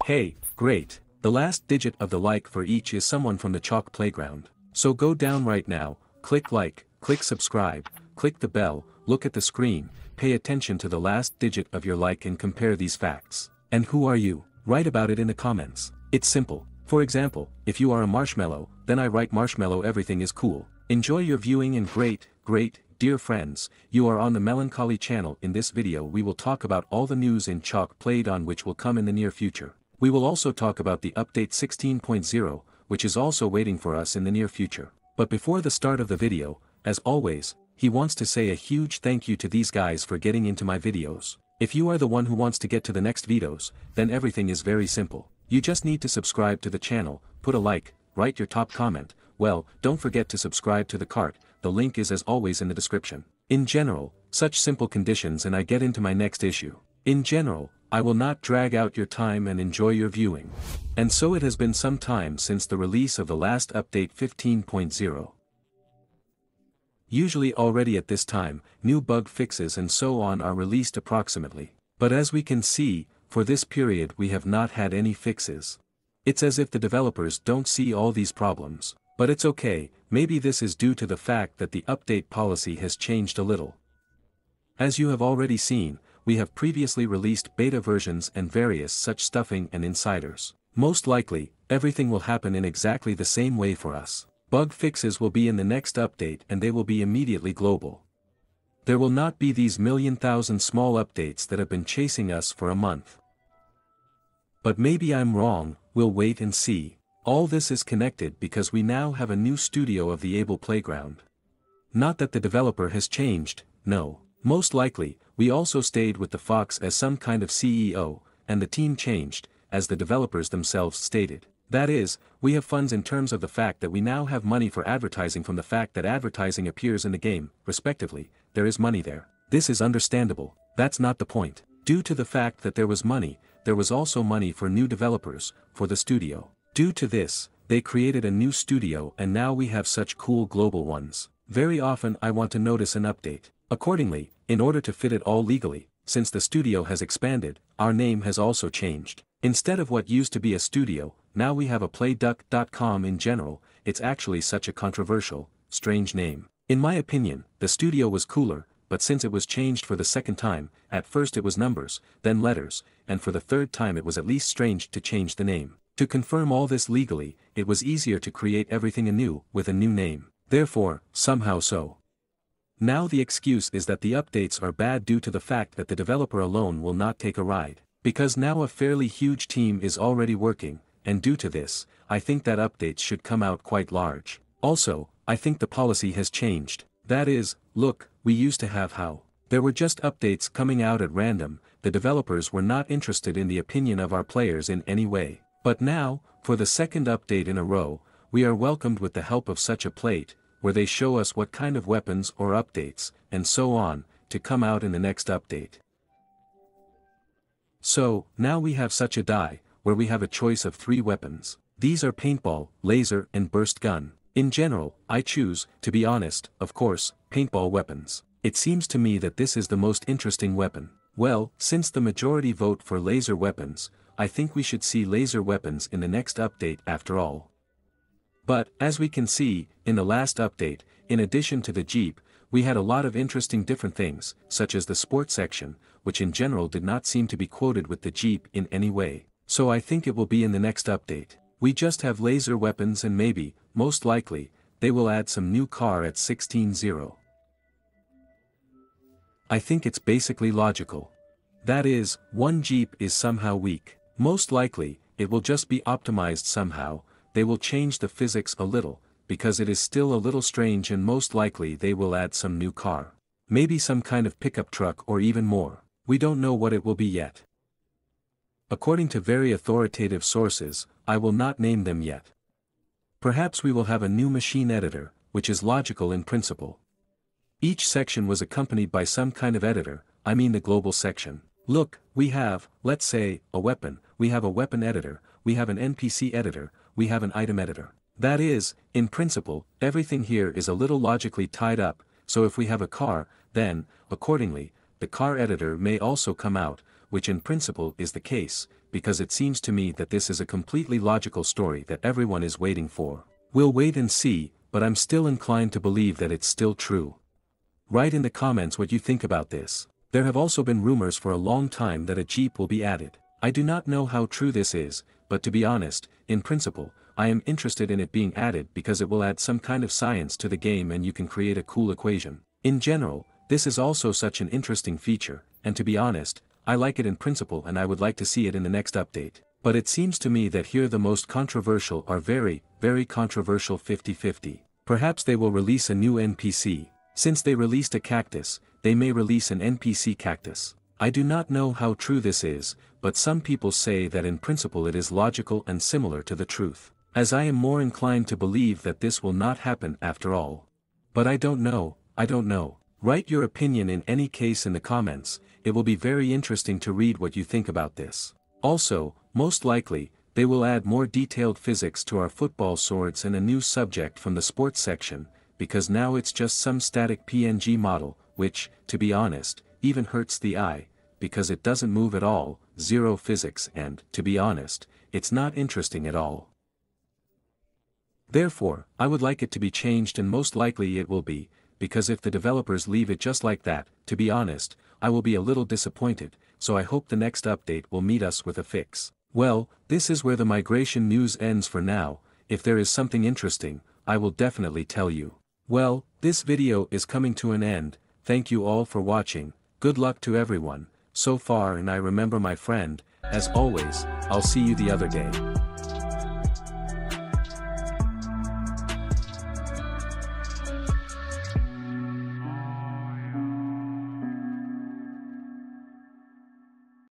Hey, great. The last digit of the like for each is someone from the chalk playground. So go down right now, click like, click subscribe, click the bell, look at the screen, pay attention to the last digit of your like and compare these facts. And who are you? Write about it in the comments. It's simple. For example, if you are a marshmallow, then I write marshmallow, everything is cool. Enjoy your viewing and great, dear friends, you are on the Melancholy channel. In this video we will talk about all the news in chalk played on which will come in the near future. We will also talk about the update 16.0, which is also waiting for us in the near future. But before the start of the video, as always, he wants to say a huge thank you to these guys for getting into my videos. If you are the one who wants to get to the next videos, then everything is very simple. You just need to subscribe to the channel, put a like, write your top comment, well, don't forget to subscribe to the cart, the link is as always in the description. In general, such simple conditions and I get into my next issue. In general, I will not drag out your time and enjoy your viewing. And so it has been some time since the release of the last update 15.0. Usually already at this time, new bug fixes and so on are released approximately. But as we can see, for this period we have not had any fixes. It's as if the developers don't see all these problems. But it's okay, maybe this is due to the fact that the update policy has changed a little. As you have already seen, we have previously released beta versions and various such stuffing and insiders. Most likely, everything will happen in exactly the same way for us. Bug fixes will be in the next update and they will be immediately global. There will not be these thousand small updates that have been chasing us for a month. But maybe I'm wrong, we'll wait and see. All this is connected because we now have a new studio of the Able Playground. Not that the developer has changed, no. Most likely, we also stayed with the Fox as some kind of CEO, and the team changed, as the developers themselves stated. That is, we have funds in terms of the fact that we now have money for advertising from the fact that advertising appears in the game, respectively, there is money there. This is understandable, that's not the point. Due to the fact that there was money, there was also money for new developers, for the studio. Due to this, they created a new studio and now we have such cool global ones. Very often I want to notice an update. Accordingly, in order to fit it all legally, since the studio has expanded, our name has also changed. Instead of what used to be a studio, now we have a playduck.com. In general, it's actually such a controversial, strange name. In my opinion, the studio was cooler, but since it was changed for the second time, at first it was numbers, then letters, and for the third time it was at least strange to change the name. To confirm all this legally, it was easier to create everything anew, with a new name. Therefore, somehow so. Now the excuse is that the updates are bad due to the fact that the developer alone will not take a ride. Because now a fairly huge team is already working, and due to this, I think that updates should come out quite large. Also, I think the policy has changed. That is, look, we used to have how. There were just updates coming out at random, the developers were not interested in the opinion of our players in any way. But now, for the second update in a row, we are welcomed with the help of such a plate, where they show us what kind of weapons or updates, and so on, to come out in the next update. So, now we have such a die, where we have a choice of 3 weapons. These are paintball, laser and burst gun. In general, I choose, to be honest, of course, paintball weapons. It seems to me that this is the most interesting weapon. Well, since the majority vote for laser weapons, I think we should see laser weapons in the next update after all. But, as we can see, in the last update, in addition to the Jeep, we had a lot of interesting different things, such as the sports section, which in general did not seem to be quoted with the Jeep in any way. So I think it will be in the next update. We just have laser weapons and maybe, most likely, they will add some new car at 16.0. I think it's basically logical. That is, one Jeep is somehow weak. Most likely, it will just be optimized somehow. They will change the physics a little, because it is still a little strange and most likely they will add some new car. Maybe some kind of pickup truck or even more. We don't know what it will be yet. According to very authoritative sources, I will not name them yet. Perhaps we will have a new machine editor, which is logical in principle. Each section was accompanied by some kind of editor, I mean the global section. Look, we have, let's say, a weapon, we have a weapon editor, we have an NPC editor, we have an item editor. That is, in principle, everything here is a little logically tied up, so if we have a car, then, accordingly, the car editor may also come out, which in principle is the case, because it seems to me that this is a completely logical story that everyone is waiting for. We'll wait and see, but I'm still inclined to believe that it's still true. Write in the comments what you think about this. There have also been rumors for a long time that a Jeep will be added. I do not know how true this is, but to be honest, in principle, I am interested in it being added because it will add some kind of science to the game and you can create a cool equation. In general, this is also such an interesting feature, and to be honest, I like it in principle and I would like to see it in the next update. But it seems to me that here the most controversial are very, very controversial 50-50. Perhaps they will release a new NPC. Since they released a cactus, they may release an NPC cactus. I do not know how true this is, but some people say that in principle it is logical and similar to the truth. As I am more inclined to believe that this will not happen after all. But I don't know. Write your opinion in any case in the comments, it will be very interesting to read what you think about this. Also, most likely, they will add more detailed physics to our football swords and a new subject from the sports section, because now it's just some static PNG model, which, to be honest, even hurts the eye, because it doesn't move at all, zero physics and, to be honest, it's not interesting at all. Therefore, I would like it to be changed and most likely it will be, because if the developers leave it just like that, to be honest, I will be a little disappointed, so I hope the next update will meet us with a fix. Well, this is where the migration news ends for now. If there is something interesting, I will definitely tell you. Well, this video is coming to an end, thank you all for watching, good luck to everyone, so far and I remember my friend, as always, I'll see you the other day.